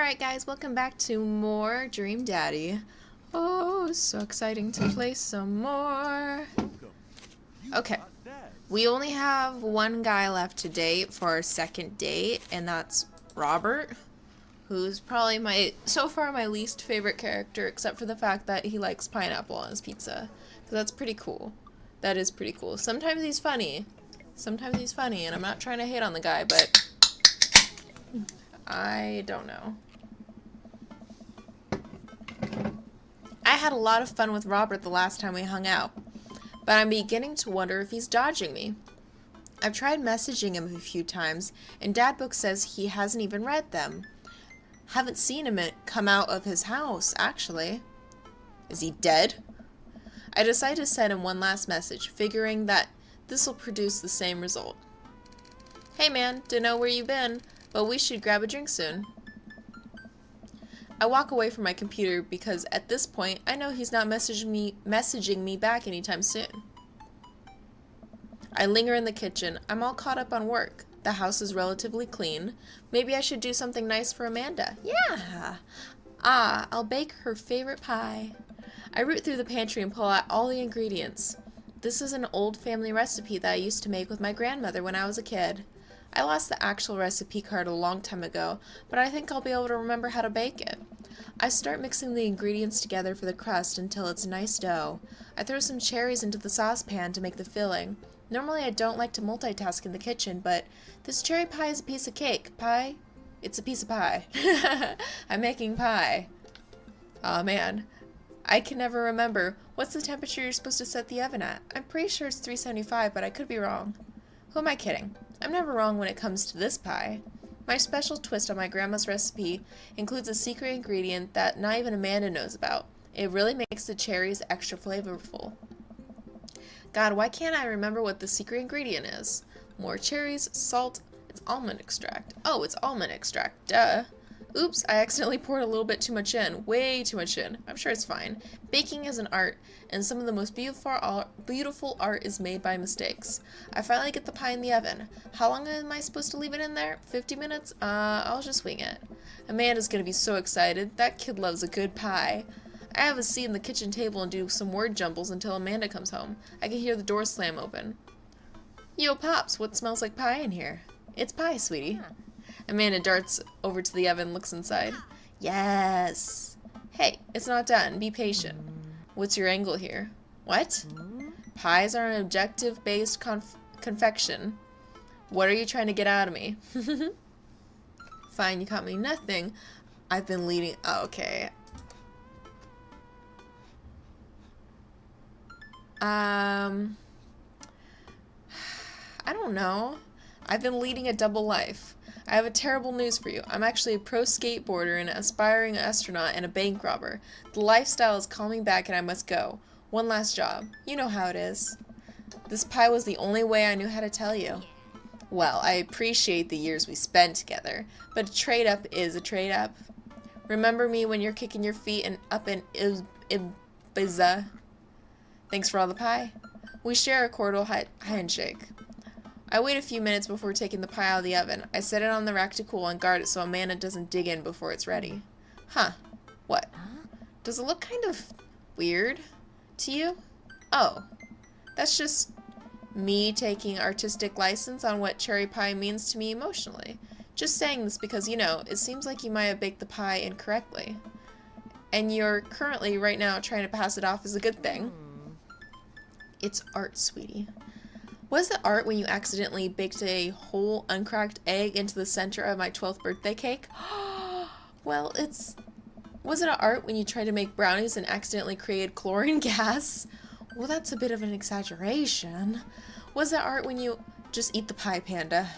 Alright guys, welcome back to more Dream Daddy. Oh, so exciting to play some more. Okay, we only have one guy left to date for our second date, and that's Robert, who's probably so far my least favorite character, except for the fact that he likes pineapple on his pizza. So that's pretty cool. That is pretty cool. Sometimes he's funny, and I'm not trying to hate on the guy, but I don't know. I had a lot of fun with Robert the last time we hung out, but I'm beginning to wonder if he's dodging me. I've tried messaging him a few times, and Dadbook says he hasn't even read them. Haven't seen him come out of his house, actually. Is he dead? I decide to send him one last message, figuring that this will produce the same result. Hey man, don't know where you've been, but we should grab a drink soon. I walk away from my computer because at this point I know he's not messaging me back anytime soon. I linger in the kitchen. I'm all caught up on work. The house is relatively clean. Maybe I should do something nice for Amanda. Yeah! I'll bake her favorite pie. I root through the pantry and pull out all the ingredients. This is an old family recipe that I used to make with my grandmother when I was a kid. I lost the actual recipe card a long time ago, but I think I'll be able to remember how to bake it. I start mixing the ingredients together for the crust until it's nice dough. I throw some cherries into the saucepan to make the filling. Normally I don't like to multitask in the kitchen, but this cherry pie is a piece of cake. Pie? It's a piece of pie. I'm making pie. Aw man. I can never remember. What's the temperature you're supposed to set the oven at? I'm pretty sure it's 375, but I could be wrong. Who am I kidding? I'm never wrong when it comes to this pie. My special twist on my grandma's recipe includes a secret ingredient that not even Amanda knows about. It really makes the cherries extra flavorful. God, why can't I remember what the secret ingredient is? More cherries, salt, it's almond extract. Oh, it's almond extract, duh. Oops, I accidentally poured a little bit too much in. Way too much in. I'm sure it's fine. Baking is an art, and some of the most beautiful art is made by mistakes. I finally get the pie in the oven. How long am I supposed to leave it in there? 50 minutes? I'll just wing it. Amanda's gonna be so excited. That kid loves a good pie. I have a seat in the kitchen table and do some word jumbles until Amanda comes home. I can hear the door slam open. Yo, Pops, what smells like pie in here? It's pie, sweetie. Amanda darts over to the oven and looks inside. Yes! Hey, it's not done. Be patient. What's your angle here? What? Pies are an objective-based confection. What are you trying to get out of me? Fine, you caught me nothing. I've been leading... Oh, okay. I don't know. I've been leading a double life. I have a terrible news for you. I'm actually a pro skateboarder, an aspiring astronaut, and a bank robber. The lifestyle is calling back and I must go. One last job. You know how it is. This pie was the only way I knew how to tell you. Well, I appreciate the years we spent together, but a trade-up is a trade-up. Remember me when you're kicking your feet and up in Ibiza. Thanks for all the pie. We share a cordial handshake. I wait a few minutes before taking the pie out of the oven. I set it on the rack to cool and guard it so Amanda doesn't dig in before it's ready. Huh. What? Does it look kind of weird to you? Oh. That's just me taking artistic license on what cherry pie means to me emotionally. Just saying this because, you know, it seems like you might have baked the pie incorrectly. And you're currently, right now, trying to pass it off as a good thing. It's art, sweetie. Was it art when you accidentally baked a whole uncracked egg into the center of my 12th birthday cake? Well, was it art when you tried to make brownies and accidentally created chlorine gas? Well, that's a bit of an exaggeration. Was it art when you just eat the pie, Panda?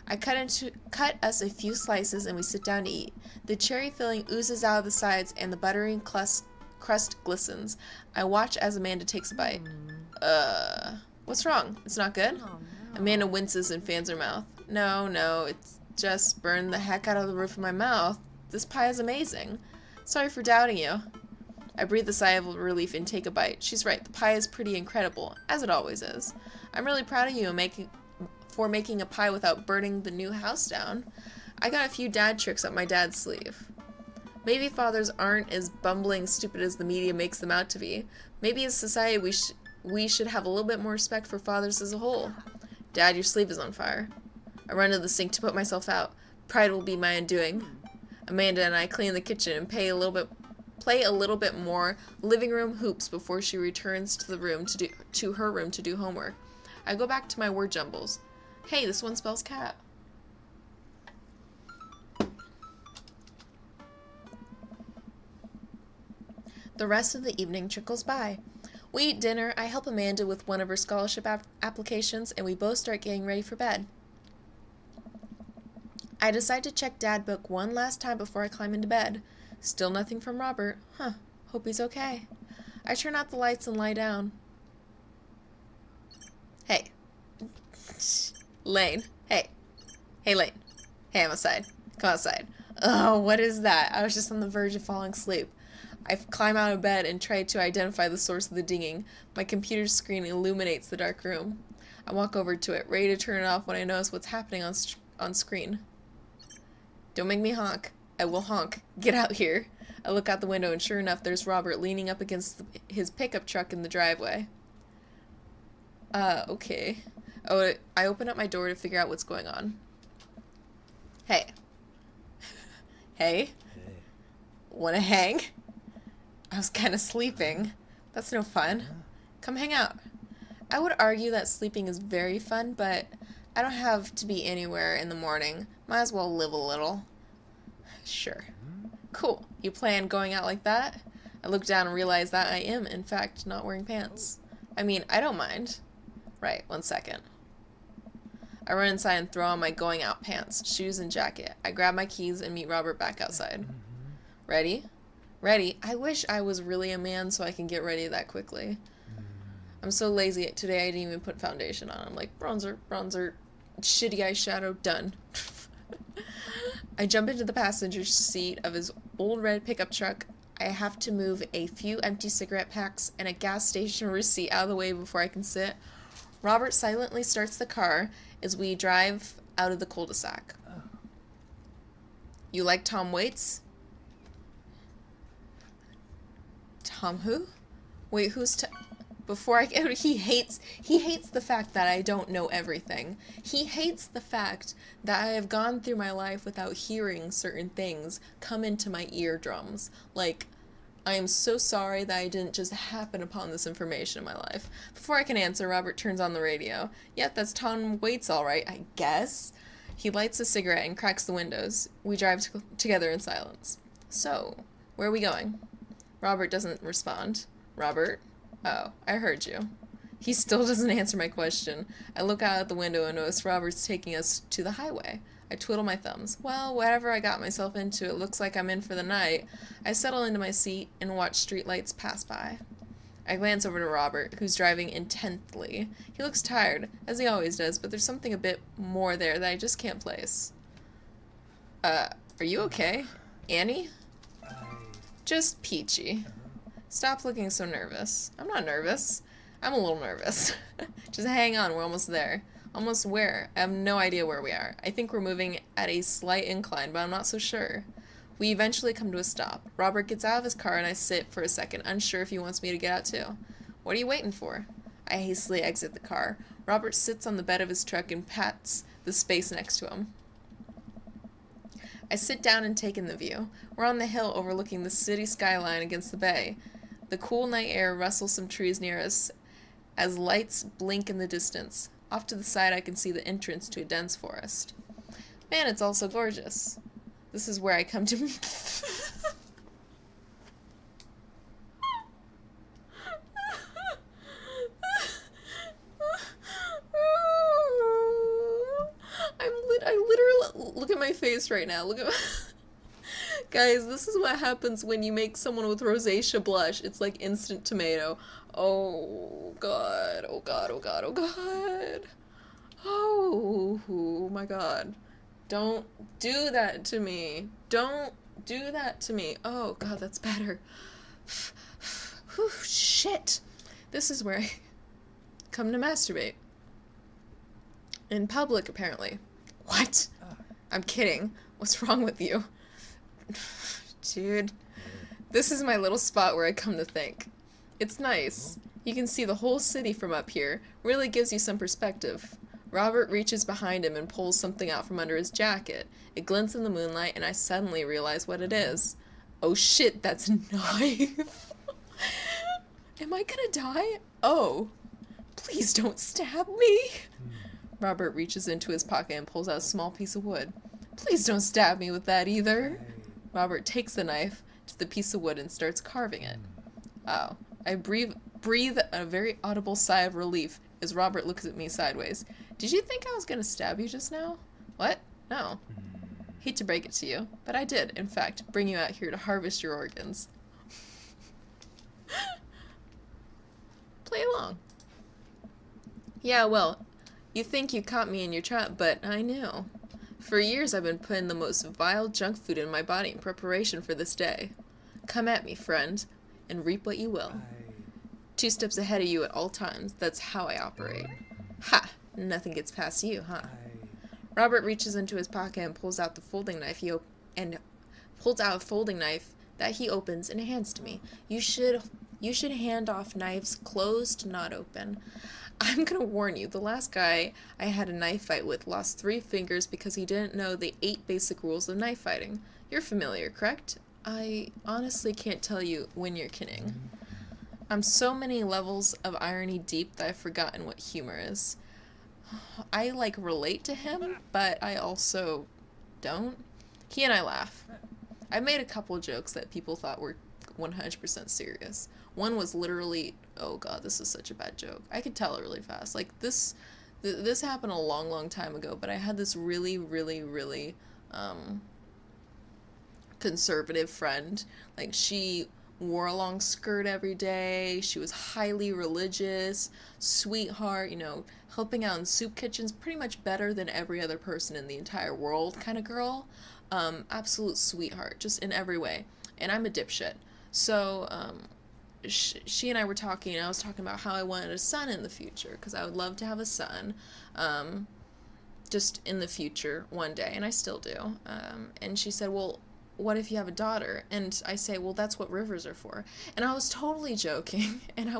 I cut us a few slices and we sit down to eat. The cherry filling oozes out of the sides and the buttery crust glistens. I watch as Amanda takes a bite. What's wrong? It's not good? Oh, no. Amanda winces and fans her mouth. No, it's just burned the heck out of the roof of my mouth. This pie is amazing. Sorry for doubting you. I breathe a sigh of relief and take a bite. She's right, the pie is pretty incredible, as it always is. I'm really proud of you for making a pie without burning the new house down. I got a few dad tricks up my dad's sleeve. Maybe fathers aren't as bumbling stupid as the media makes them out to be. Maybe as society we should have a little bit more respect for fathers as a whole. Dad, your sleeve is on fire. I run to the sink to put myself out. Pride will be my undoing. Amanda and I clean the kitchen and play a little bit more living room hoops before she returns to her room to do homework. I go back to my word jumbles. Hey, this one spells cat. The rest of the evening trickles by. We eat dinner, I help Amanda with one of her scholarship applications, and we both start getting ready for bed. I decide to check Dad book one last time before I climb into bed. Still nothing from Robert. Hope he's okay. I turn out the lights and lie down. Hey. Lane. Hey. Hey, Lane. Hey, I'm outside. Come outside. Oh, what is that? I was just on the verge of falling asleep. I climb out of bed and try to identify the source of the dinging. My computer's screen illuminates the dark room. I walk over to it, ready to turn it off when I notice what's happening on screen. Don't make me honk. I will honk. Get out here. I look out the window and sure enough, there's Robert leaning up against his pickup truck in the driveway. Okay. Oh, I open up my door to figure out what's going on. Hey. Hey. Wanna hang? I was kind of sleeping. That's no fun. Come hang out. I would argue that sleeping is very fun, but I don't have to be anywhere in the morning. Might as well live a little. Sure. Cool. You plan going out like that? I look down and realize that I am, in fact, not wearing pants. I mean, I don't mind. Right, 1 second. I run inside and throw on my going out pants, shoes, and jacket. I grab my keys and meet Robert back outside. Ready? Ready? I wish I was really a man so I can get ready that quickly. I'm so lazy. Today I didn't even put foundation on. I'm like, bronzer, shitty eyeshadow, done. I jump into the passenger seat of his old red pickup truck. I have to move a few empty cigarette packs and a gas station receipt out of the way before I can sit. Robert silently starts the car as we drive out of the cul-de-sac. You like Tom Waits? Tom who? Wait, who's before I get he hates the fact that I don't know everything. He hates the fact that I have gone through my life without hearing certain things come into my eardrums. Like, I am so sorry that I didn't just happen upon this information in my life. Before I can answer, Robert turns on the radio. Yep, that's Tom Waits all right, I guess. He lights a cigarette and cracks the windows. We drive together in silence. So, where are we going? Robert doesn't respond. Robert? Oh, I heard you. He still doesn't answer my question. I look out the window and notice Robert's taking us to the highway. I twiddle my thumbs. Well, whatever I got myself into, it looks like I'm in for the night. I settle into my seat and watch streetlights pass by. I glance over to Robert, who's driving intently. He looks tired, as he always does, but there's something a bit more there that I just can't place. Are you okay? Annie? Just peachy. Stop looking so nervous. I'm not nervous. I'm a little nervous. Just hang on, we're almost there. Almost where? I have no idea where we are. I think we're moving at a slight incline, but I'm not so sure. We eventually come to a stop. Robert gets out of his car and I sit for a second, unsure if he wants me to get out too. What are you waiting for? I hastily exit the car. Robert sits on the bed of his truck and pats the space next to him. I sit down and take in the view. We're on the hill overlooking the city skyline against the bay. The cool night air rustles some trees near us as lights blink in the distance. Off to the side I can see the entrance to a dense forest. Man, it's all so gorgeous. This is where I come to... I literally... Look at my face right now. Look at... Guys, this is what happens when you make someone with rosacea blush. It's like instant tomato. Oh, God. Oh, God. Oh, God. Oh, God. Oh, my God. Don't do that to me. Don't do that to me. Oh, God, that's better. Whew, shit. This is where I come to masturbate. In public, apparently. What? I'm kidding. What's wrong with you? Dude, this is my little spot where I come to think. It's nice. You can see the whole city from up here. Really gives you some perspective. Robert reaches behind him and pulls something out from under his jacket. It glints in the moonlight, and I suddenly realize what it is. Oh shit, that's a knife. Am I gonna die? Oh. Please don't stab me. Robert reaches into his pocket and pulls out a small piece of wood. Please don't stab me with that either. Robert takes the knife to the piece of wood and starts carving it. Oh. I breathe a very audible sigh of relief as Robert looks at me sideways. Did you think I was gonna stab you just now? What? No. Hate to break it to you, but I did, in fact, bring you out here to harvest your organs. Play along. Yeah, well, you think you caught me in your trap, but I knew. For years I've been putting the most vile junk food in my body in preparation for this day. Come at me, friend, and reap what you will. 2 steps ahead of you at all times. That's how I operate. Ha! Nothing gets past you, huh? Robert reaches into his pocket and pulls out the folding knife a folding knife that he opens and hands to me. You should hand off knives closed, not open. I'm gonna warn you, the last guy I had a knife fight with lost 3 fingers because he didn't know the 8 basic rules of knife fighting. You're familiar, correct? I honestly can't tell you when you're kidding. I'm so many levels of irony deep that I've forgotten what humor is. I, relate to him, but I also don't. He and I laugh. I made a couple jokes that people thought were 100% serious. One was literally, oh god, this is such a bad joke. I could tell it really fast. This happened a long, long time ago, but I had this really, really, really, conservative friend. She wore a long skirt every day. She was highly religious, sweetheart, helping out in soup kitchens, pretty much better than every other person in the entire world kind of girl. Absolute sweetheart, just in every way. And I'm a dipshit. So, she and I were talking, and I was talking about how I wanted a son in the future, because I would love to have a son, just in the future one day, and I still do. And she said, well, what if you have a daughter? And I say, well, that's what rivers are for. And I was totally joking, and I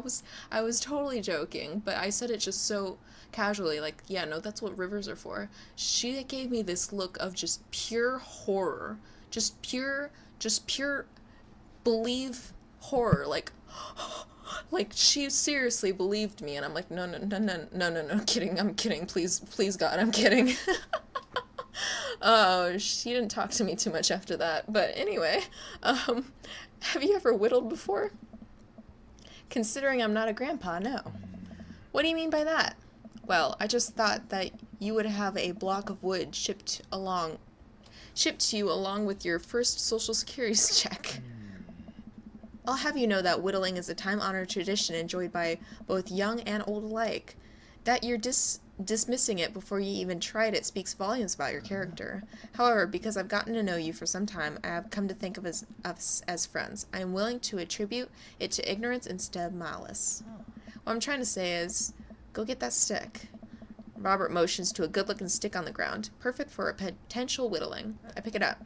was totally joking, but I said it just so casually, yeah, no, that's what rivers are for. She gave me this look of just pure horror, just pure believe horror, she seriously believed me, and I'm like, no, I'm kidding, please God, I'm kidding. Oh, she didn't talk to me too much after that, but anyway, have you ever whittled before? Considering I'm not a grandpa, no. What do you mean by that? Well, I just thought that you would have a block of wood shipped to you along with your first Social Security check. I'll have you know that whittling is a time-honored tradition enjoyed by both young and old alike. That you're dismissing it before you even tried it speaks volumes about your character. However, because I've gotten to know you for some time, I have come to think of us as friends. I am willing to attribute it to ignorance instead of malice. What I'm trying to say is, go get that stick. Robert motions to a good-looking stick on the ground, perfect for a potential whittling. I pick it up.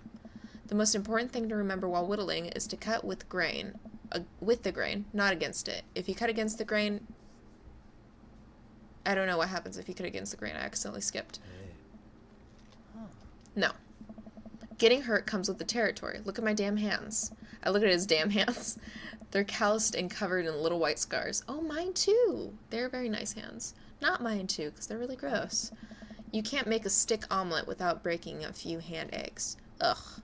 The most important thing to remember while whittling is to cut with the grain, not against it. If you cut against the grain, I don't know what happens if you cut against the grain. I accidentally skipped. No. Getting hurt comes with the territory. Look at my damn hands. I look at his damn hands. They're calloused and covered in little white scars. Oh, mine too. They're very nice hands. Not mine too, because they're really gross. You can't make a stick omelet without breaking a few hand eggs. Ugh.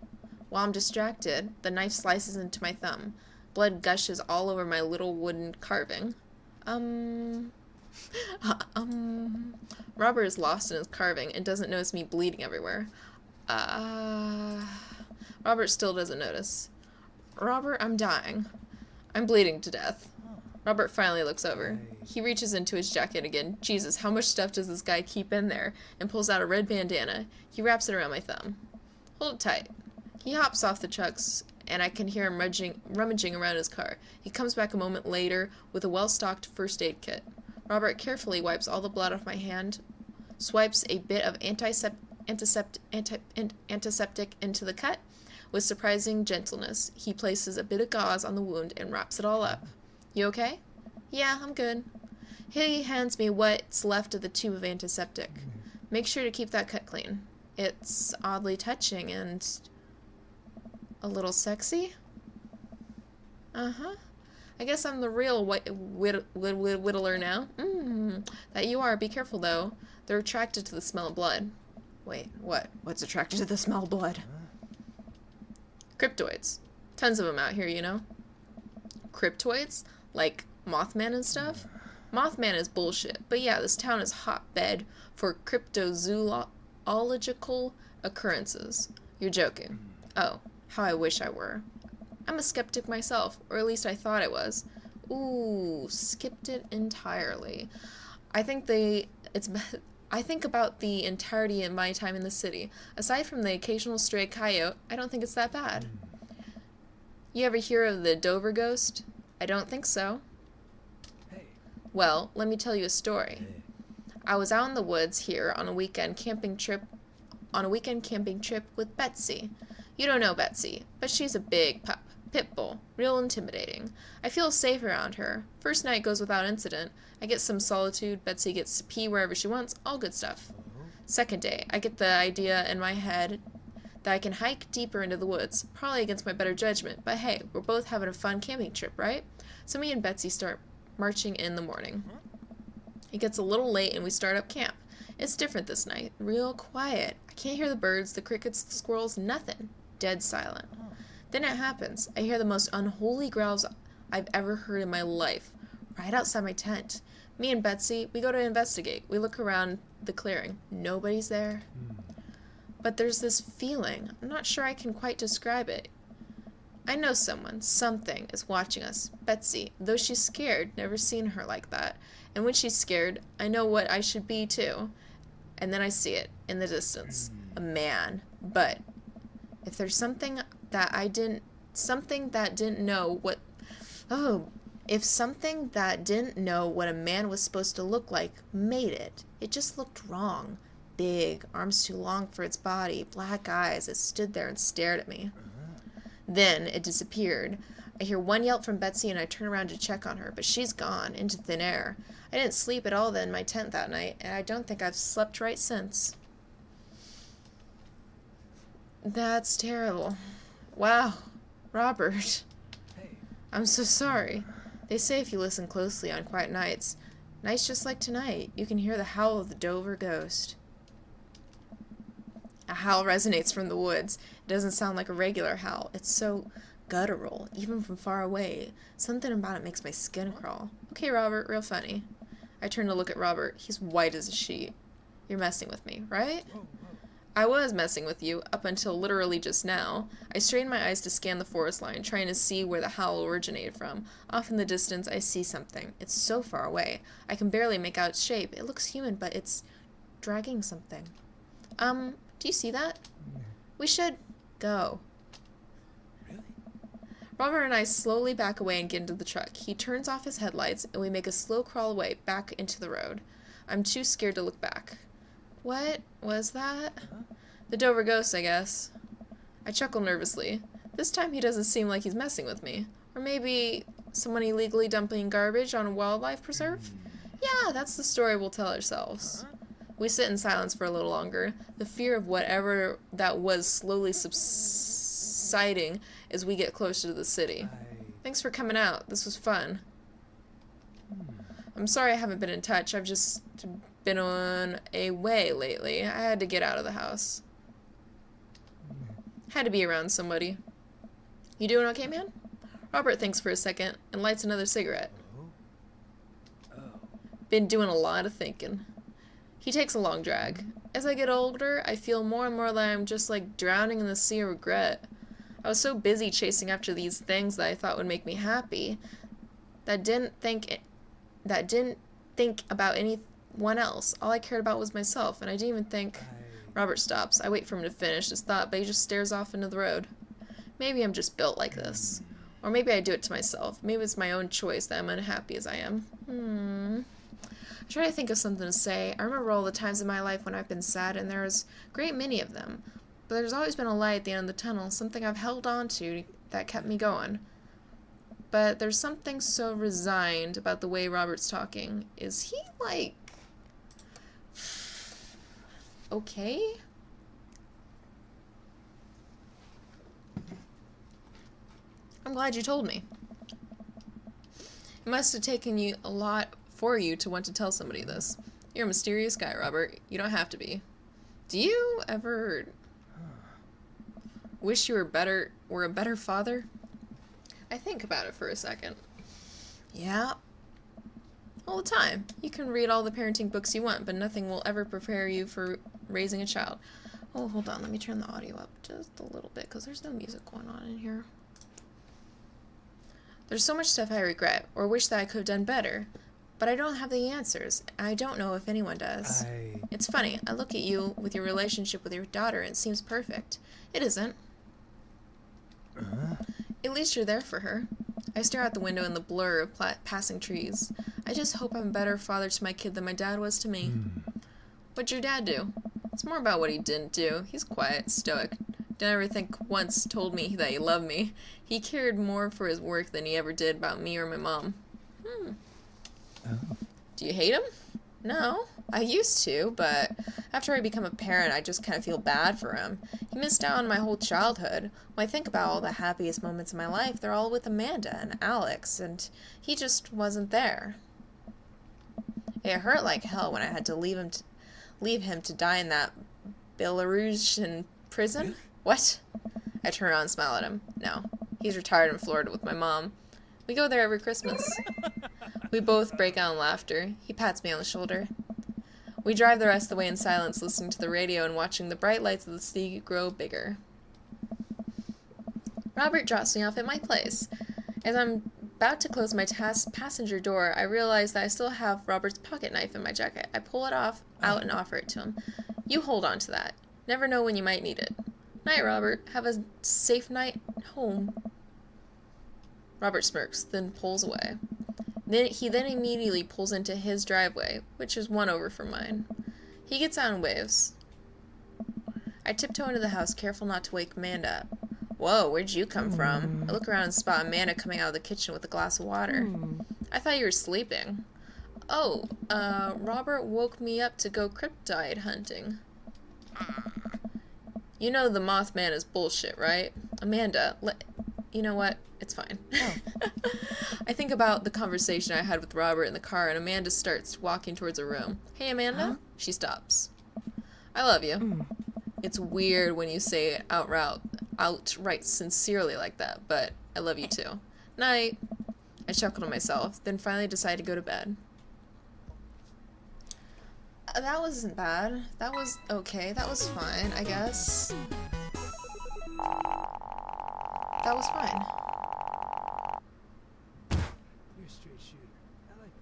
While I'm distracted, the knife slices into my thumb. Blood gushes all over my little wooden carving. Robert is lost in his carving and doesn't notice me bleeding everywhere. Robert still doesn't notice. Robert, I'm dying. I'm bleeding to death. Robert finally looks over. He reaches into his jacket again. Jesus, how much stuff does this guy keep in there? And pulls out a red bandana. He wraps it around my thumb. Hold it tight. He hops off the trucks, and I can hear him rummaging around his car. He comes back a moment later with a well-stocked first aid kit. Robert carefully wipes all the blood off my hand, swipes a bit of antiseptic into the cut. With surprising gentleness, he places a bit of gauze on the wound and wraps it all up. You okay? Yeah, I'm good. He hands me what's left of the tube of antiseptic. Make sure to keep that cut clean. It's oddly touching and a little sexy. Uh-huh. I guess I'm the real whittler now. That you are. Be careful, though. They're attracted to the smell of blood. Wait, what? What's attracted to the smell of blood? Cryptoids. Tons of them out here, you know? Cryptoids? Like Mothman and stuff? Mothman is bullshit, but yeah, this town is hotbed for cryptozoological occurrences. You're joking. Oh, how I wish I were. I'm a skeptic myself, or at least I thought I was. Ooh, skipped it entirely. I think about the entirety of my time in the city. Aside from the occasional stray coyote, I don't think it's that bad. You ever hear of the Dover ghost? I don't think so. Well, let me tell you a story. I was out in the woods here on a weekend camping trip with Betsy. You don't know Betsy, but she's a big pup. Pit bull. Real intimidating. I feel safe around her. First night goes without incident. I get some solitude. Betsy gets to pee wherever she wants. All good stuff. Second day, I get the idea in my head that I can hike deeper into the woods. Probably against my better judgment, but hey, we're both having a fun camping trip, right? So me and Betsy start marching in the morning. It gets a little late and we start up camp. It's different this night. Real quiet. I can't hear the birds, the crickets, the squirrels, nothing. Dead silent. Then it happens. I hear the most unholy growls I've ever heard in my life. Right outside my tent. Me and Betsy, we go to investigate. We look around the clearing. Nobody's there. But there's this feeling. I'm not sure I can quite describe it. I know something is watching us. Betsy, though she's scared, never seen her like that. And when she's scared, I know what I should be too. And then I see it in the distance. A man. But if there's something that didn't know what a man was supposed to look like made it, it just looked wrong. Big, arms too long for its body, black eyes. It stood there and stared at me. Then it disappeared. I hear one yelp from Betsy and I turn around to check on her, but she's gone, into thin air. I didn't sleep at all in my tent that night, and I don't think I've slept right since. That's terrible. Wow. Robert. I'm so sorry. They say if you listen closely on quiet nights just like tonight, you can hear the howl of the Dover ghost. A howl resonates from the woods. It doesn't sound like a regular howl. It's so guttural, even from far away. Something about it makes my skin crawl. Okay, Robert, real funny. I turn to look at Robert. He's white as a sheet. You're messing with me, right? I was messing with you up until literally just now. I strained my eyes to scan the forest line, trying to see where the howl originated from. Off in the distance, I see something. It's so far away. I can barely make out its shape. It looks human, but it's dragging something. Do you see that? We should go. Really? Robert and I slowly back away and get into the truck. He turns off his headlights, and we make a slow crawl away, back into the road. I'm too scared to look back. What was that? The Dover ghost, I guess. I chuckle nervously. This time he doesn't seem like he's messing with me. Or maybe someone illegally dumping garbage on a wildlife preserve? Yeah, that's the story we'll tell ourselves. We sit in silence for a little longer. The fear of whatever that was slowly subsiding as we get closer to the city. Thanks for coming out. This was fun. I'm sorry I haven't been in touch. I've just been on a way lately. I had to get out of the house. Had to be around somebody. You doing okay, man? Robert thinks for a second and lights another cigarette. Been doing a lot of thinking. He takes a long drag. As I get older, I feel more and more that I'm just like drowning in the sea of regret. I was so busy chasing after these things that I thought would make me happy that didn't think about anyone else. All I cared about was myself, and I didn't even think. Robert stops. I wait for him to finish his thought, but he just stares off into the road. Maybe I'm just built like this. Or maybe I do it to myself. Maybe it's my own choice that I'm unhappy as I am. Try to think of something to say. I remember all the times in my life when I've been sad, and there's a great many of them. But there's always been a light at the end of the tunnel, something I've held on to that kept me going. But there's something so resigned about the way Robert's talking. Is he, like... okay? I'm glad you told me. It must have taken you a lot for you to want to tell somebody this. You're a mysterious guy, Robert. You don't have to be. Do you ever wish you were a better father? I think about it for a second. Yeah. All the time. You can read all the parenting books you want, but nothing will ever prepare you for raising a child. Oh, hold on. Let me turn the audio up just a little bit, because there's no music going on in here. There's so much stuff I regret, or wish that I could have done better. But I don't have the answers. I don't know if anyone does. It's funny. I look at you with your relationship with your daughter and it seems perfect. It isn't. At least you're there for her. I stare out the window in the blur of passing trees. I just hope I'm a better father to my kid than my dad was to me. What'd your dad do? It's more about what he didn't do. He's quiet, stoic. Didn't ever think once told me that he loved me. He cared more for his work than he ever did about me or my mom. Do you hate him? No, I used to, but after I become a parent, I just kind of feel bad for him. He missed out on my whole childhood. When I think about all the happiest moments of my life, they're all with Amanda and Alex, and he just wasn't there. It hurt like hell when I had to leave him to die in that Belarusian prison. What? I turn around and smile at him. No, he's retired in Florida with my mom. We go there every Christmas. We both break out in laughter. He pats me on the shoulder. We drive the rest of the way in silence, listening to the radio and watching the bright lights of the city grow bigger. Robert drops me off at my place. As I'm about to close my passenger door, I realize that I still have Robert's pocket knife in my jacket. I pull it out and offer it to him. You hold on to that. Never know when you might need it. Night, Robert. Have a safe night home. Robert smirks, then pulls away. He immediately pulls into his driveway, which is one over from mine. He gets out and waves. I tiptoe into the house, careful not to wake Amanda up. Whoa, where'd you come from? I look around and spot Amanda coming out of the kitchen with a glass of water. I thought you were sleeping. Oh, Robert woke me up to go cryptid hunting. You know the Mothman is bullshit, right? Amanda, you know what? It's fine. Oh. I think about the conversation I had with Robert in the car, and Amanda starts walking towards her room. Hey, Amanda? Huh? She stops. I love you. It's weird when you say it outright sincerely like that, but I love you too. Night. I chuckle to myself, then finally decide to go to bed. That wasn't bad. That was okay. That was fine, I guess. That was fine. You're a straight shooter. I like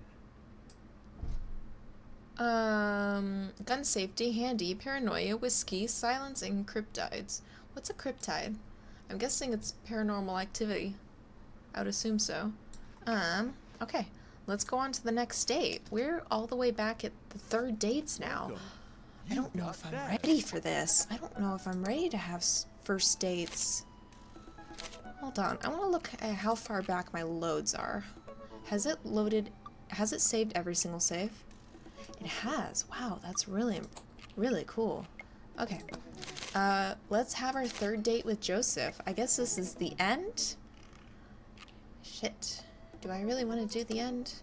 that. Gun safety, handy, paranoia, whiskey, silence, and cryptides. What's a cryptide? I'm guessing it's paranormal activity. I would assume so. Okay. Let's go on to the next date. We're all the way back at the third dates now. I don't know if I'm ready for this. I don't know if I'm ready to have first dates. Hold on. I want to look at how far back my loads are. Has it saved every single save? It has. Wow, that's really, really cool. Okay. Let's have our third date with Joseph. I guess this is the end? Shit. Do I really want to do the end?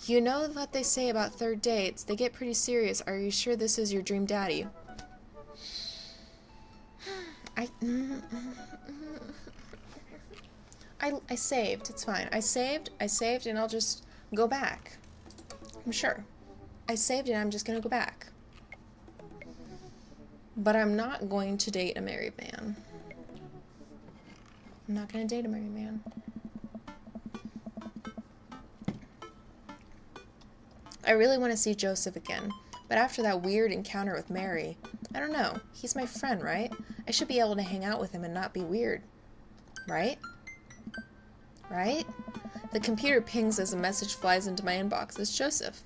You know what they say about third dates. They get pretty serious. Are you sure this is your dream daddy? I saved. It's fine. I saved, and I'll just go back. I'm sure. I saved and I'm just gonna go back. But I'm not going to date a married man. I'm not gonna date a married man. I really want to see Joseph again, but after that weird encounter with Mary, I don't know. He's my friend, right? I should be able to hang out with him and not be weird. Right? Right? The computer pings as a message flies into my inbox. It's Joseph.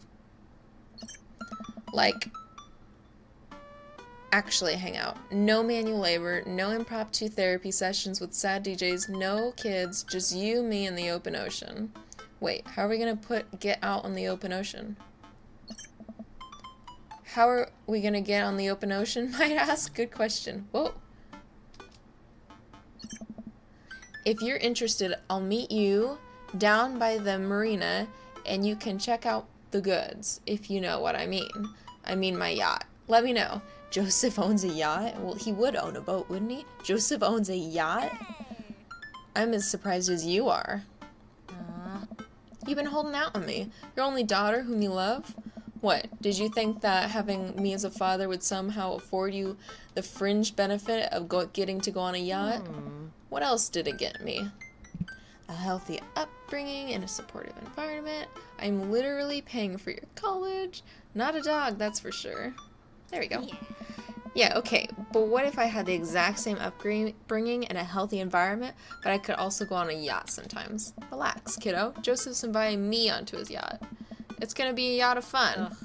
Like, actually hang out. No manual labor, no impromptu therapy sessions with sad DJs, no kids, just you, me, and the open ocean. Wait, how are we gonna get out on the open ocean? How are we gonna get on the open ocean, might ask? Good question. Whoa. If you're interested, I'll meet you down by the marina, and you can check out the goods, if you know what I mean. I mean my yacht. Let me know. Joseph owns a yacht? Well, he would own a boat, wouldn't he? Joseph owns a yacht? I'm as surprised as you are. You've been holding out on me. Your only daughter whom you love? What, did you think that having me as a father would somehow afford you the fringe benefit of getting to go on a yacht? What else did it get me? A healthy upbringing and a supportive environment. I'm literally paying for your college. Not a dog, that's for sure. There we go. Yeah, okay, but what if I had the exact same upbringing and a healthy environment, but I could also go on a yacht sometimes? Relax, kiddo. Joseph's inviting me onto his yacht. It's gonna be a yacht of fun.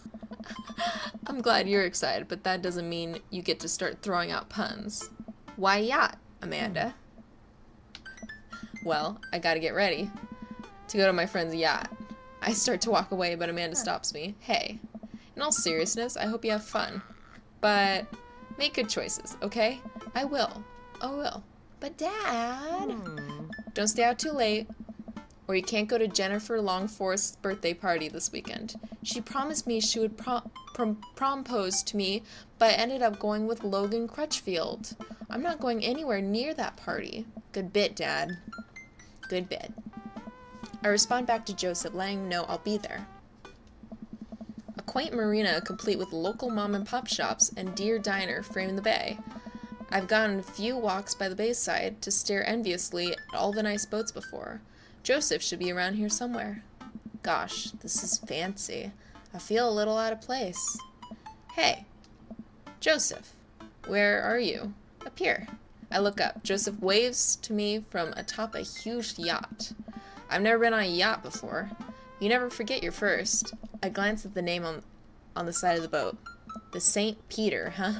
I'm glad you're excited, but that doesn't mean you get to start throwing out puns. Why yacht, Amanda? Well, I gotta get ready to go to my friend's yacht. I start to walk away, but Amanda stops me. Hey, in all seriousness, I hope you have fun. But make good choices, okay? I will. I will. But Dad... Don't stay out too late, or you can't go to Jennifer Longforest's birthday party this weekend. She promised me she would propose to me, but I ended up going with Logan Crutchfield. I'm not going anywhere near that party. Good bit, Dad. Good bit. I respond back to Joseph, letting him know I'll be there. A quaint marina complete with local mom and pop shops and Deer Diner frame the bay. I've gone a few walks by the bayside to stare enviously at all the nice boats before. Joseph should be around here somewhere. Gosh, this is fancy. I feel a little out of place. Hey, Joseph, where are you? Up here. I look up. Joseph waves to me from atop a huge yacht. I've never been on a yacht before. You never forget your first. I glance at the name on the side of the boat. The St. Peter, huh?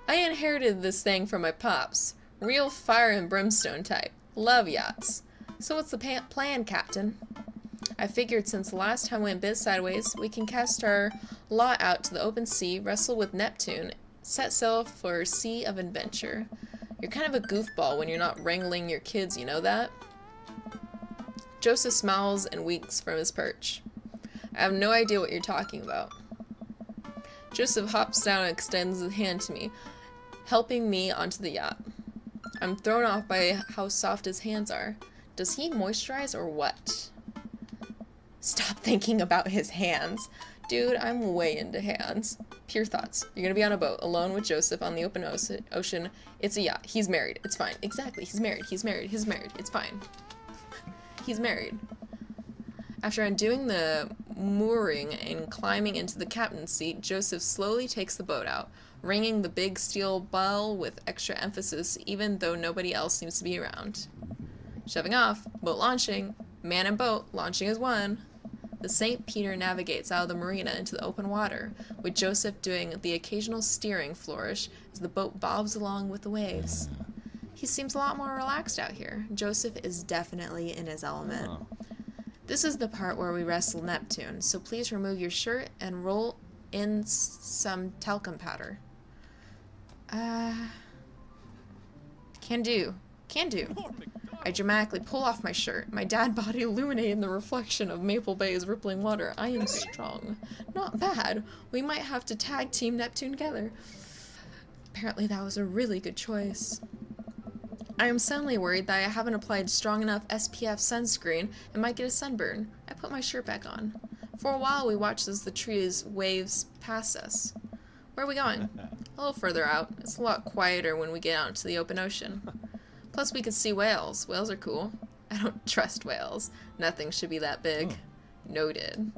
I inherited this thing from my pops. Real fire and brimstone type. Love yachts. So what's the plan, Captain? I figured since the last time we went bit sideways, we can cast our lot out to the open sea, wrestle with Neptune, set sail for a sea of adventure. You're kind of a goofball when you're not wrangling your kids, you know that? Joseph smiles and winks from his perch. I have no idea what you're talking about. Joseph hops down and extends his hand to me, helping me onto the yacht. I'm thrown off by how soft his hands are. Does he moisturize or what? Stop thinking about his hands. Dude, I'm way into hands. Pure thoughts. You're gonna be on a boat, alone with Joseph on the open ocean. It's a yacht. He's married. It's fine. Exactly. He's married. He's married. He's married. It's fine. He's married. After undoing the mooring and climbing into the captain's seat, Joseph slowly takes the boat out, ringing the big steel bell with extra emphasis, even though nobody else seems to be around. Shoving off, boat launching, man and boat, launching as one. The St. Peter navigates out of the marina into the open water, with Joseph doing the occasional steering flourish as the boat bobs along with the waves. He seems a lot more relaxed out here. Joseph is definitely in his element. This is the part where we wrestle Neptune, so please remove your shirt and roll in some talcum powder. Can do. Can do. I dramatically pull off my shirt, my dad body illuminated in the reflection of Maple Bay's rippling water. I am strong. Not bad. We might have to tag team Neptune together. Apparently that was a really good choice. I am suddenly worried that I haven't applied strong enough SPF sunscreen and might get a sunburn. I put my shirt back on. For a while we watched as the trees waves past us. Where are we going? A little further out. It's a lot quieter when we get out into the open ocean. Plus we could see whales. Whales are cool. I don't trust whales. Nothing should be that big. Noted.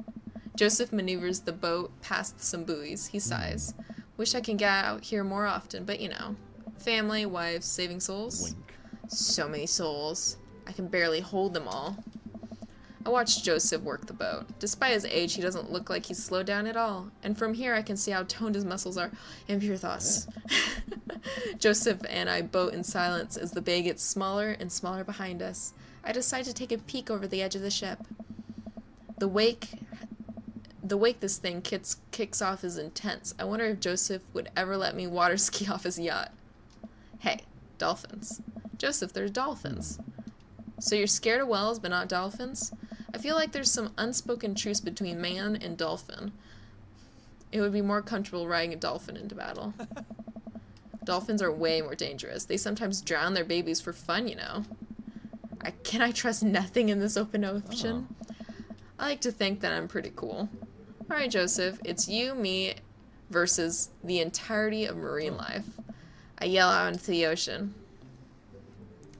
Joseph maneuvers the boat past some buoys. He sighs. Wish I can get out here more often, but you know. Family, wife, saving souls. Wink. So many souls. I can barely hold them all. I watched Joseph work the boat. Despite his age, he doesn't look like he's slowed down at all. And from here, I can see how toned his muscles are. Impure thoughts. Joseph and I boat in silence as the bay gets smaller and smaller behind us. I decide to take a peek over the edge of the ship. The wake this thing kicks off is intense. I wonder if Joseph would ever let me water ski off his yacht. Hey, dolphins. Joseph, there's dolphins. So you're scared of whales but not dolphins? I feel like there's some unspoken truce between man and dolphin. It would be more comfortable riding a dolphin into battle. Dolphins are way more dangerous. They sometimes drown their babies for fun, you know. Can I trust nothing in this open ocean? I like to think that I'm pretty cool. Alright, Joseph, it's you, me, versus the entirety of marine life. I yell out into the ocean.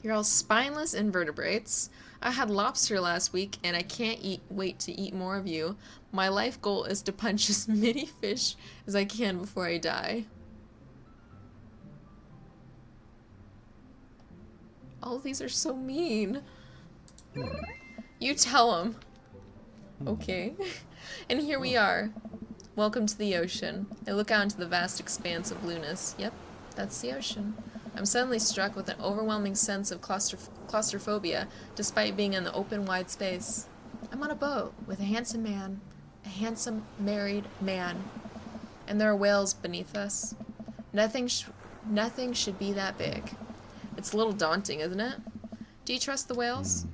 You're all spineless invertebrates. I had lobster last week, and I can't wait to eat more of you. My life goal is to punch as many fish as I can before I die. All of these are so mean. You tell him. Okay. And here we are. Welcome to the ocean. I look out into the vast expanse of blueness. Yep, that's the ocean. I'm suddenly struck with an overwhelming sense of claustrophobia, despite being in the open, wide space. I'm on a boat with a handsome man, a handsome, married man, and there are whales beneath us. Nothing should be that big. It's a little daunting, isn't it? Do you trust the whales?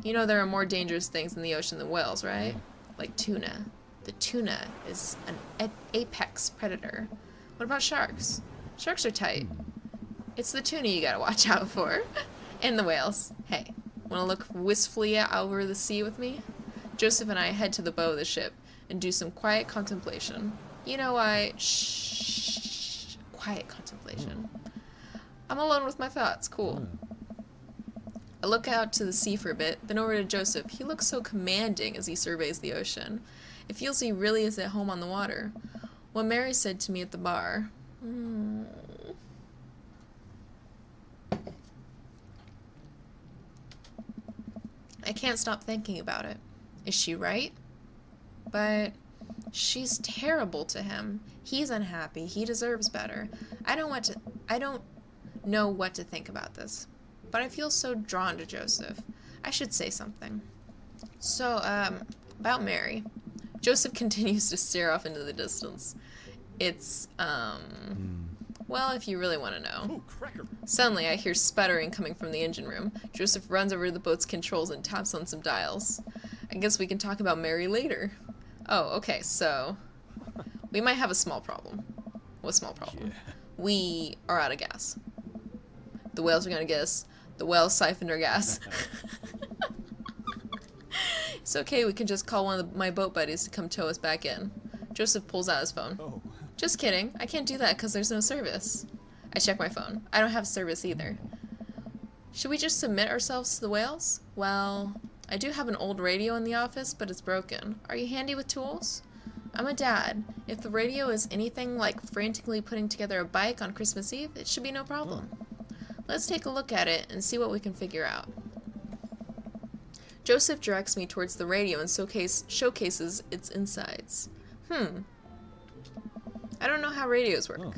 You know there are more dangerous things in the ocean than whales, right? Like tuna. The tuna is an apex predator. What about sharks? Sharks are tight. It's the tuna you gotta watch out for. And the whales. Hey, wanna look wistfully out over the sea with me? Joseph and I head to the bow of the ship and do some quiet contemplation. You know quiet contemplation. I'm alone with my thoughts. Cool. I look out to the sea for a bit, then over to Joseph. He looks so commanding as he surveys the ocean. It feels he really is at home on the water. What Mary said to me at the bar. I can't stop thinking about it. Is she right? But she's terrible to him. He's unhappy. He deserves better. I don't know what to think about this. But I feel so drawn to Joseph. I should say something. So, about Mary. Joseph continues to stare off into the distance. It's, well, if you really want to know. Suddenly, I hear sputtering coming from the engine room. Joseph runs over to the boat's controls and taps on some dials. I guess we can talk about Mary later. Oh, okay, so we might have a small problem. What small problem? Yeah. We are out of gas. The whales are gonna get us. The whales siphoned our gas. It's okay, we can just call one of my boat buddies to come tow us back in. Joseph pulls out his phone. Oh. Just kidding. I can't do that because there's no service. I check my phone. I don't have service either. Should we just submit ourselves to the whales? Well, I do have an old radio in the office, but it's broken. Are you handy with tools? I'm a dad. If the radio is anything like frantically putting together a bike on Christmas Eve, it should be no problem. Let's take a look at it and see what we can figure out. Joseph directs me towards the radio and showcases its insides. I don't know how radios work.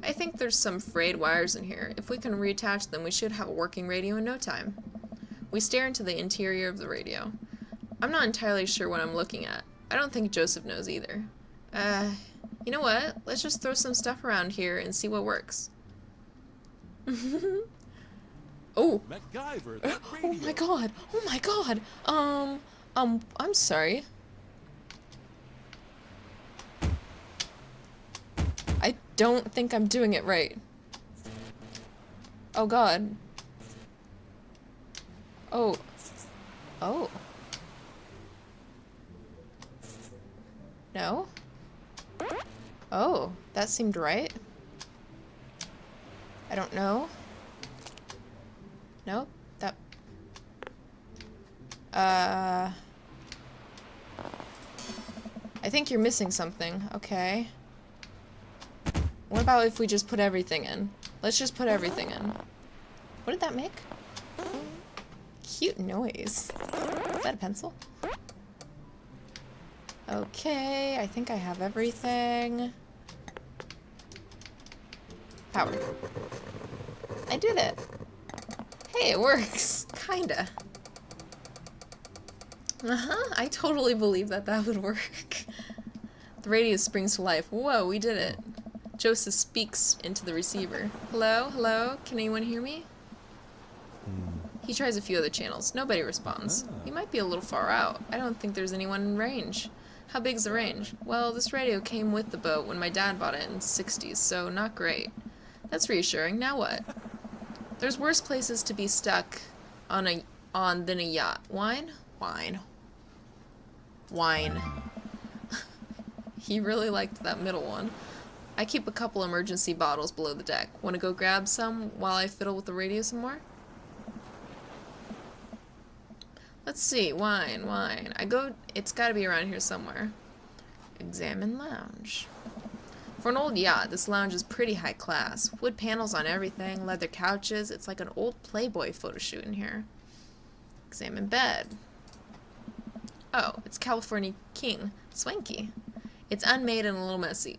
I think there's some frayed wires in here. If we can reattach them, we should have a working radio in no time. We stare into the interior of the radio. I'm not entirely sure what I'm looking at. I don't think Joseph knows either. You know what? Let's just throw some stuff around here and see what works. Oh. MacGyver, that radio. Oh my god. Oh my god. I'm sorry. I don't think I'm doing it right. Oh god. Oh. Oh. No? Oh, that seemed right. I don't know. Nope, that... I think you're missing something. Okay. What about if we just put everything in? Let's just put everything in. What did that make? cute noise. Is that a pencil? Okay, I think I have everything. Power. I did it. Hey, it works. Kinda. I totally believe that that would work. The radio springs to life. Whoa, we did it. Joseph speaks into the receiver. Hello? Hello? Can anyone hear me? He tries a few other channels. Nobody responds. He might be a little far out. I don't think there's anyone in range. How big's the range? Well, this radio came with the boat when my dad bought it in the 60s, so not great. That's reassuring. Now what? There's worse places to be stuck on than a yacht. Wine? Wine. Wine. He really liked that middle one. I keep a couple emergency bottles below the deck. Want to go grab some while I fiddle with the radio some more? Let's see. Wine, wine. It's gotta be around here somewhere. Examine lounge. For an old yacht, this lounge is pretty high class. Wood panels on everything, leather couches. It's like an old Playboy photo shoot in here. Examine bed. Oh, it's California King. Swanky. It's unmade and a little messy.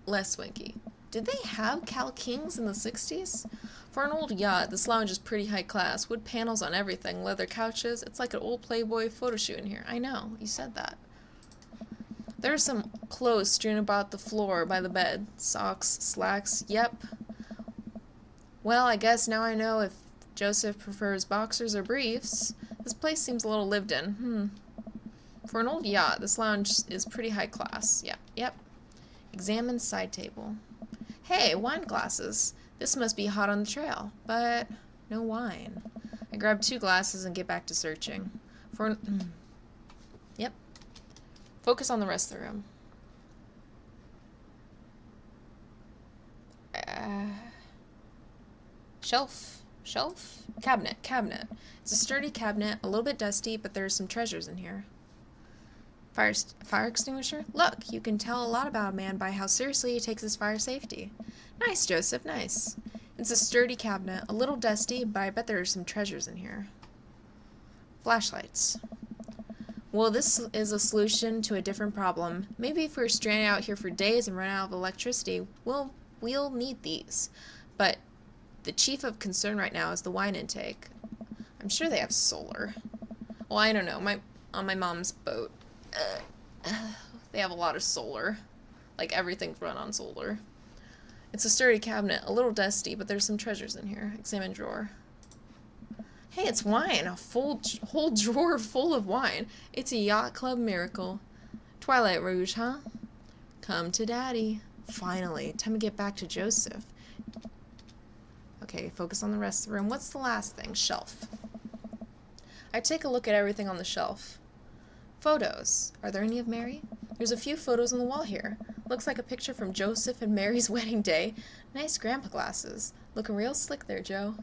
Less swanky. Did they have Cal Kings in the 60s? For an old yacht, this lounge is pretty high class. Wood panels on everything, leather couches. It's like an old Playboy photo shoot in here. I know, you said that. There are some clothes strewn about the floor by the bed. Socks, slacks, yep. Well, I guess now I know if Joseph prefers boxers or briefs. This place seems a little lived in. For an old yacht, this lounge is pretty high class. Yep. Examine side table. Hey, wine glasses. This must be hot on the trail, but no wine. I grab 2 glasses and get back to searching. Yep. Focus on the rest of the room. Shelf? Cabinet. It's a sturdy cabinet, a little bit dusty, but there's some treasures in here. Fire extinguisher? Look, you can tell a lot about a man by how seriously he takes his fire safety. Nice, Joseph, nice. It's a sturdy cabinet, a little dusty, but I bet there are some treasures in here. Flashlights. Well, this is a solution to a different problem. Maybe if we're stranded out here for days and run out of electricity, we'll need these. But the chief of concern right now is the wine intake. I'm sure they have solar. Well, I don't know. On my mom's boat, they have a lot of solar. Like, everything's run on solar. It's a sturdy cabinet, a little dusty, but there's some treasures in here. Examine drawer. Hey, it's wine. A whole drawer full of wine. It's a yacht club miracle. Twilight Rouge, huh? Come to Daddy. Finally, time to get back to Joseph. Okay, focus on the rest of the room. What's the last thing? Shelf. I take a look at everything on the shelf. Photos. Are there any of Mary? There's a few photos on the wall here. Looks like a picture from Joseph and Mary's wedding day. Nice grandpa glasses. Looking real slick there, Joe.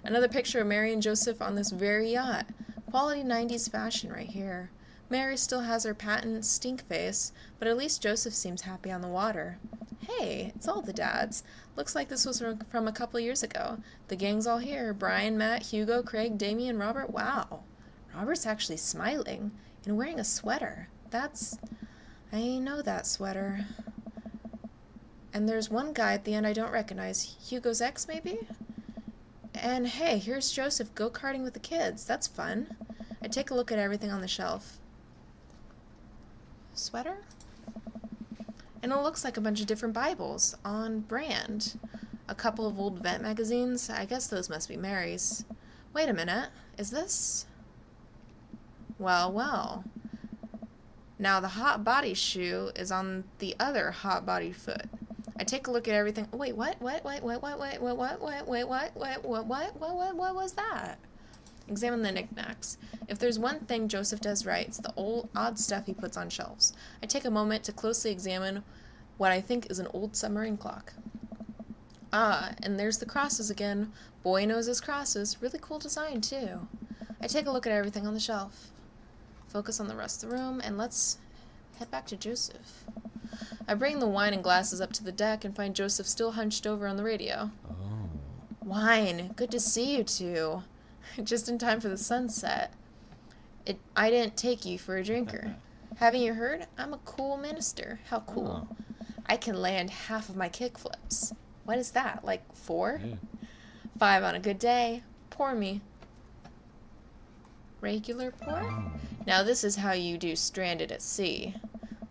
Another picture of Mary and Joseph on this very yacht. Quality 90s fashion right here. Mary still has her patent stink face, but at least Joseph seems happy on the water. Hey, it's all the dads. Looks like this was from a couple years ago. The gang's all here. Brian, Matt, Hugo, Craig, Damien, Robert. Wow. Robert's actually smiling and wearing a sweater. I know that sweater. And there's one guy at the end I don't recognize. Hugo's ex, maybe? And hey, here's Joseph go-karting with the kids. That's fun. I take a look at everything on the shelf. Sweater? And it looks like a bunch of different Bibles on brand. A couple of old vet magazines. I guess those must be Mary's. Wait a minute. Is this? Well. Now the hot body shoe is on the other hot body foot. I take a look at everything. Wait, what? What was that? Examine the knickknacks. If there's one thing Joseph does right, it's the old odd stuff he puts on shelves. I take a moment to closely examine what I think is an old submarine clock. Ah, and there's the crosses again. Boy knows his crosses. Really cool design, too. I take a look at everything on the shelf. Focus on the rest of the room, and let's head back to Joseph. I bring the wine and glasses up to the deck and find Joseph still hunched over on the radio. Oh. Wine, good to see you two. Just in time for the sunset. I didn't take you for a drinker. Haven't you heard? I'm a cool minister. How cool. Oh. I can land half of my kickflips. What is that, like 4? Yeah. 5 on a good day. Pour me. Regular pour? Oh. Now this is how you do stranded at sea.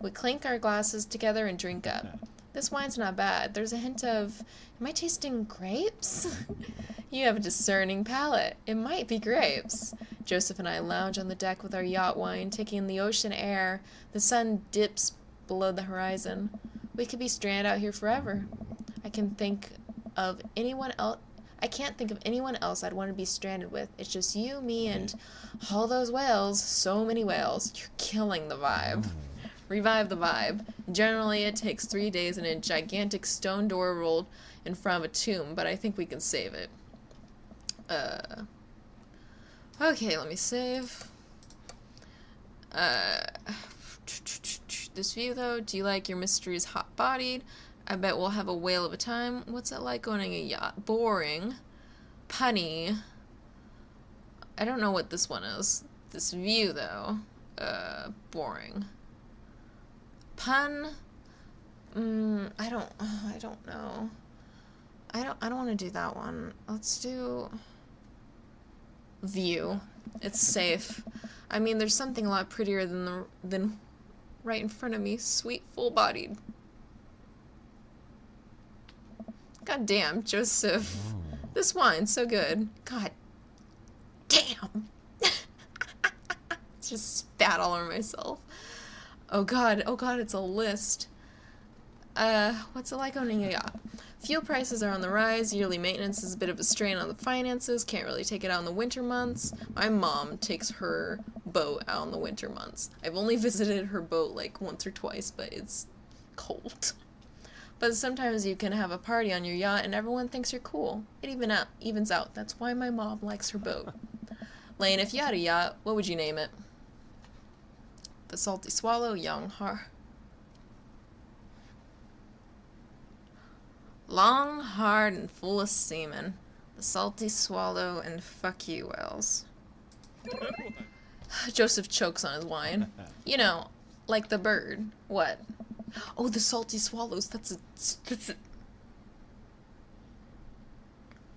We clink our glasses together and drink up. This wine's not bad. There's a hint of... Am I tasting grapes? You have a discerning palate. It might be grapes. Joseph and I lounge on the deck with our yacht wine, taking in the ocean air. The sun dips below the horizon. We could be stranded out here forever. I can't think of anyone else I'd want to be stranded with. It's just you, me, and all those whales. So many whales. You're killing the vibe. Revive the vibe. Generally, it takes 3 days and a gigantic stone door rolled in front of a tomb, but I think we can save it. Okay, let me save. This view, though, do you like your mysteries hot-bodied? I bet we'll have a whale of a time. What's it like owning a yacht? Boring. Punny. I don't know what this one is. This view, though. Boring. Pun. I don't know. I don't want to do that one. Let's do view. It's safe. I mean, there's something a lot prettier than right in front of me. Sweet, full-bodied. God damn, Joseph. This wine's so good. God damn. Just spat all over myself. Oh god, it's a list. What's it like owning a yacht? Fuel prices are on the rise, yearly maintenance is a bit of a strain on the finances, can't really take it out in the winter months. My mom takes her boat out in the winter months. I've only visited her boat like once or twice, but it's cold. But sometimes you can have a party on your yacht and everyone thinks you're cool. It evens out. That's why my mom likes her boat. Lane, if you had a yacht, what would you name it? The Salty Swallow, Young Har. Long, hard, and full of semen. The Salty Swallow and fuck you, Wells. Joseph chokes on his wine. You know, like the bird. What? Oh, the Salty Swallows. That's a...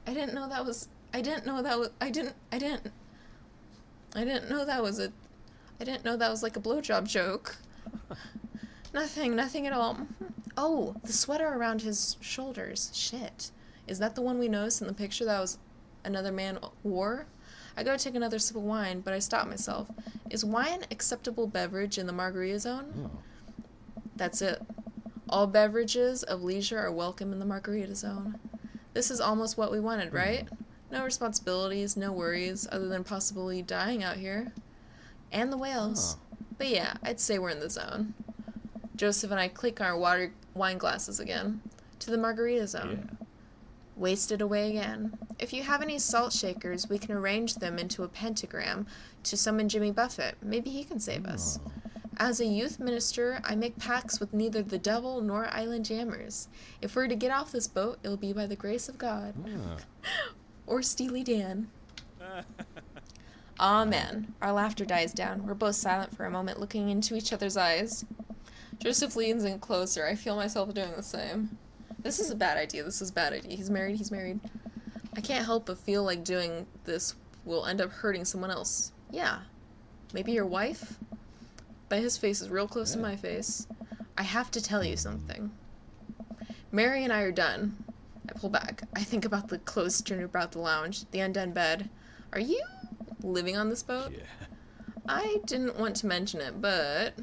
I didn't know that was like a blowjob joke. Nothing at all. Oh, the sweater around his shoulders. Shit. Is that the one we noticed in the picture that was another man wore? I go to take another sip of wine, but I stop myself. Is wine acceptable beverage in the margarita zone? Oh. That's it. All beverages of leisure are welcome in the margarita zone. This is almost what we wanted, right? No responsibilities, no worries, other than possibly dying out here. And the whales. But yeah, I'd say we're in the zone. Joseph and I click our wine glasses again. To the margarita zone. Yeah. Wasted away again. If you have any salt shakers, we can arrange them into a pentagram to summon Jimmy Buffett. Maybe he can save us. As a youth minister, I make pacts with neither the devil nor island jammers. If we're to get off this boat, it'll be by the grace of God. Or Steely Dan. Amen. Our laughter dies down. We're both silent for a moment, looking into each other's eyes. Joseph leans in closer. I feel myself doing the same. This is a bad idea. He's married. I can't help but feel like doing this will end up hurting someone else. Yeah. Maybe your wife? But his face is real close to my face. I have to tell you something. Mary and I are done. I pull back. I think about the clothes strewn about the lounge, the undone bed. Are you living on this boat? Yeah. I didn't want to mention it, but...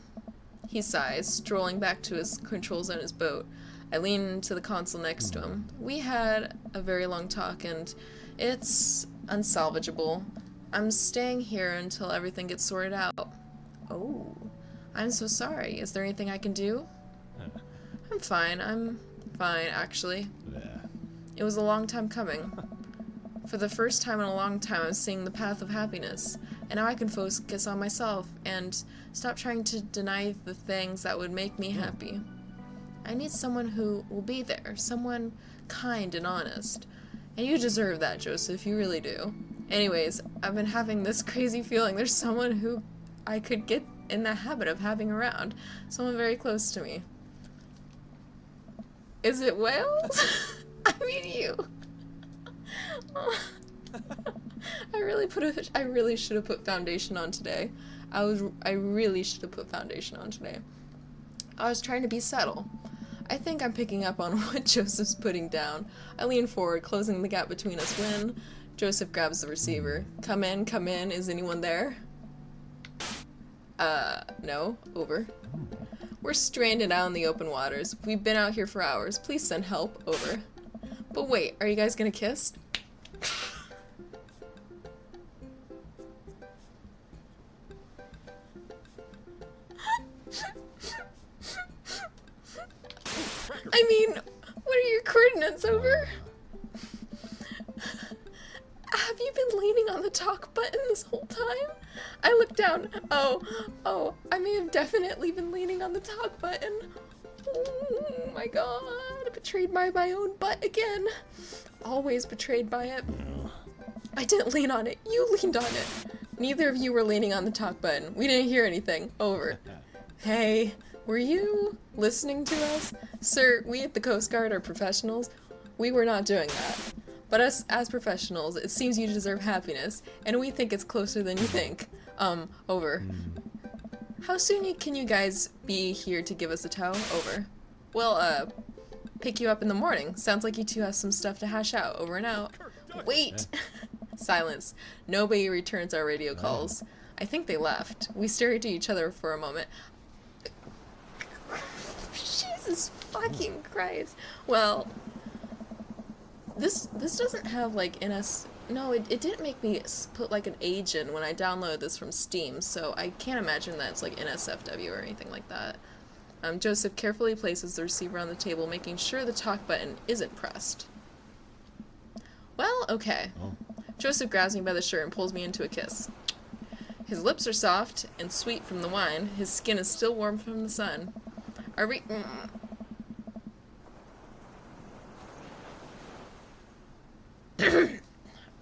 He sighs, strolling back to his controls on his boat. I lean into the console next to him. We had a very long talk, and it's unsalvageable. I'm staying here until everything gets sorted out. Oh, I'm so sorry. Is there anything I can do? I'm fine, actually. Yeah. It was a long time coming. For the first time in a long time, I'm seeing the path of happiness. And now I can focus on myself and stop trying to deny the things that would make me happy. I need someone who will be there, someone kind and honest. And you deserve that, Joseph, you really do. Anyways, I've been having this crazy feeling there's someone who I could get in the habit of having around. Someone very close to me. Is it whales? I mean you. I really should have put foundation on today. I really should have put foundation on today. I was trying to be subtle. I think I'm picking up on what Joseph's putting down. I lean forward, closing the gap between us when Joseph grabs the receiver. Come in, is anyone there? No, over. We're stranded out in the open waters. We've been out here for hours. Please send help, over. But wait, are you guys gonna kiss? I mean, what are your coordinates, over? Have you been leaning on the talk button this whole time? I look down. Oh, I may have definitely been leaning on the talk button. Oh my god, betrayed by my own butt again. Always betrayed by it. I didn't lean on it, you leaned on it. Neither of you were leaning on the talk button. We didn't hear anything, over. Hey, were you listening to us? Sir, we at the Coast Guard are professionals. We were not doing that. But us, as professionals, it seems you deserve happiness, and we think it's closer than you think. Over. How soon can you guys be here to give us a tow? Over. Well, pick you up in the morning. Sounds like you two have some stuff to hash out. Over and out. Wait! Silence. Nobody returns our radio calls. I think they left. We stare at each other for a moment. Jesus fucking Christ. Well, this doesn't have, like, no, it didn't make me put, like, an age in when I downloaded this from Steam, so I can't imagine that it's, like, NSFW or anything like that. Joseph carefully places the receiver on the table, making sure the talk button isn't pressed. Well, okay. Joseph grabs me by the shirt and pulls me into a kiss. His lips are soft and sweet from the wine. His skin is still warm from the sun.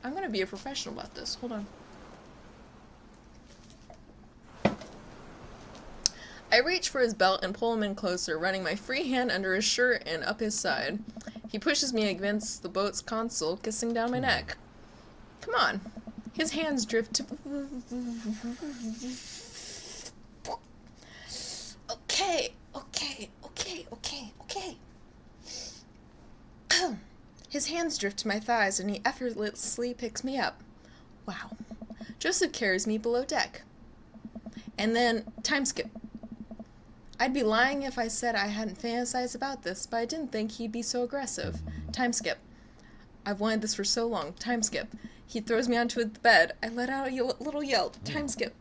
I'm gonna be a professional about this. Hold on. I reach for his belt and pull him in closer, running my free hand under his shirt and up his side. He pushes me against the boat's console, kissing down my neck. Come on. His hands drift to... Okay. His hands drift to my thighs and he effortlessly picks me up. Wow. Joseph carries me below deck. And then, time skip. I'd be lying if I said I hadn't fantasized about this, but I didn't think he'd be so aggressive. Time skip. I've wanted this for so long. Time skip. He throws me onto the bed. I let out a little yelp. Time skip.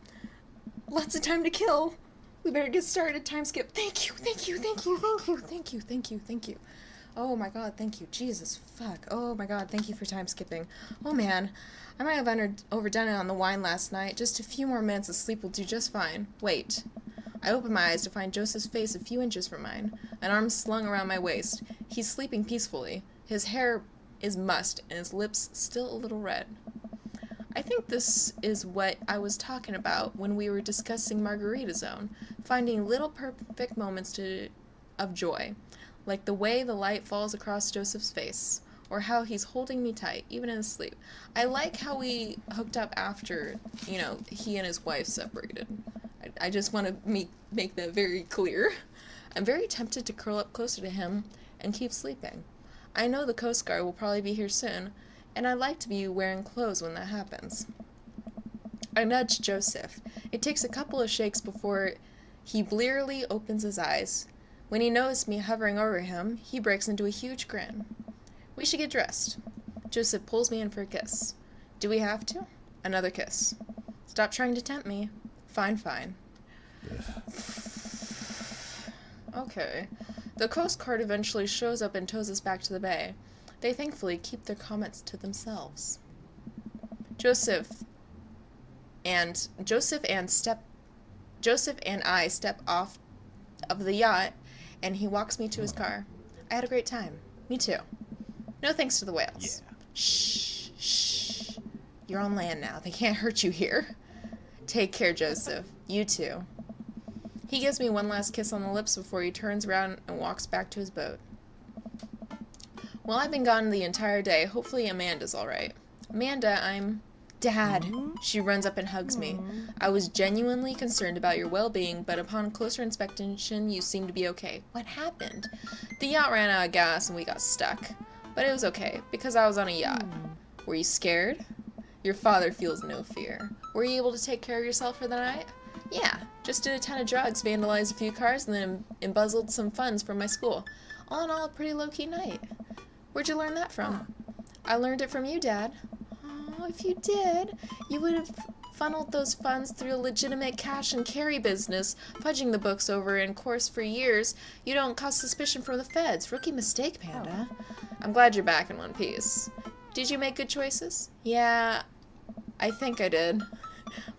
Lots of time to kill. We better get started. Time skip. Thank you. Oh my god, thank you. Jesus, fuck. Oh my god, thank you for time skipping. Oh man, I might have overdone it on the wine last night. Just a few more minutes of sleep will do just fine. Wait. I open my eyes to find Joseph's face a few inches from mine, an arm slung around my waist. He's sleeping peacefully. His hair is mussed, and his lips still a little red. I think this is what I was talking about when we were discussing Margarita Zone, finding little perfect moments of joy, like the way the light falls across Joseph's face, or how he's holding me tight, even in his sleep. I like how we hooked up after, you know, he and his wife separated. I just want to make that very clear. I'm very tempted to curl up closer to him and keep sleeping. I know the Coast Guard will probably be here soon, and I'd like to be wearing clothes when that happens. I nudge Joseph. It takes a couple of shakes before he blearily opens his eyes. When he noticed me hovering over him, he breaks into a huge grin. We should get dressed. Joseph pulls me in for a kiss. Do we have to? Another kiss. Stop trying to tempt me. Fine. Okay. The Coast Guard eventually shows up and tows us back to the bay. They thankfully keep their comments to themselves. Joseph and I step off of the yacht, and he walks me to his car. I had a great time. Me too. No thanks to the whales. Yeah. Shh. You're on land now. They can't hurt you here. Take care, Joseph. You too. He gives me one last kiss on the lips before he turns around and walks back to his boat. Well, I've been gone the entire day. Hopefully Amanda's alright. Amanda, I'm... Dad! She runs up and hugs me. I was genuinely concerned about your well-being, but upon closer inspection, you seem to be okay. What happened? The yacht ran out of gas and we got stuck. But it was okay, because I was on a yacht. Were you scared? Your father feels no fear. Were you able to take care of yourself for the night? Yeah, just did a ton of drugs, vandalized a few cars, and then embezzled some funds from my school. All in all, a pretty low-key night. Where'd you learn that from? I learned it from you, Dad. Oh, if you did, you would have funneled those funds through a legitimate cash and carry business, fudging the books over in course for years. You don't cause suspicion from the feds. Rookie mistake, Panda. I'm glad you're back in one piece. Did you make good choices? Yeah, I think I did.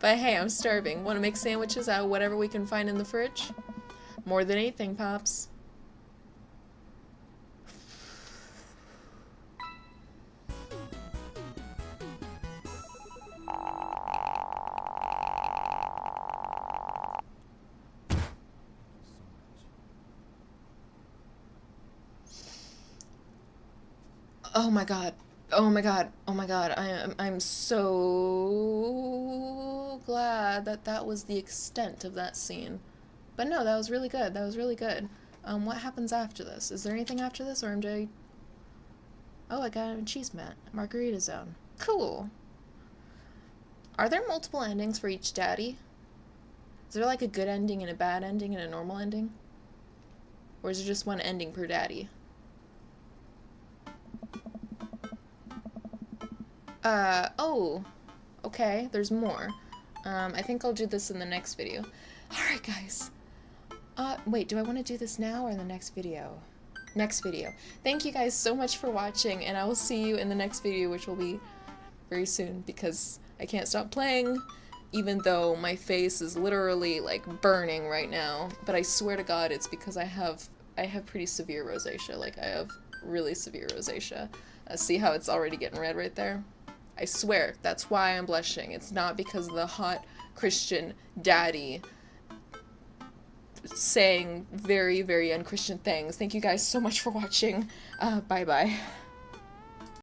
But hey, I'm starving. Want to make sandwiches out of whatever we can find in the fridge? More than anything, Pops. Oh my god. Oh my god. Oh my god. I'm so glad that that was the extent of that scene. But no, that was really good. That was really good. What happens after this? Is there anything after this, or am I... Oh, I got a cheese mat. Margarita zone. Cool. Are there multiple endings for each daddy? Is there like a good ending and a bad ending and a normal ending? Or is it just one ending per daddy? Oh, okay, there's more. I think I'll do this in the next video. Alright, guys. Wait, do I want to do this now or in the next video? Next video. Thank you guys so much for watching, and I will see you in the next video, which will be very soon, because I can't stop playing, even though my face is literally, like, burning right now. But I swear to God, it's because I have pretty severe rosacea. Like, I have really severe rosacea. See how it's already getting red right there? I swear, that's why I'm blushing. It's not because of the hot Christian daddy saying very, very unchristian things. Thank you guys so much for watching. Bye-bye.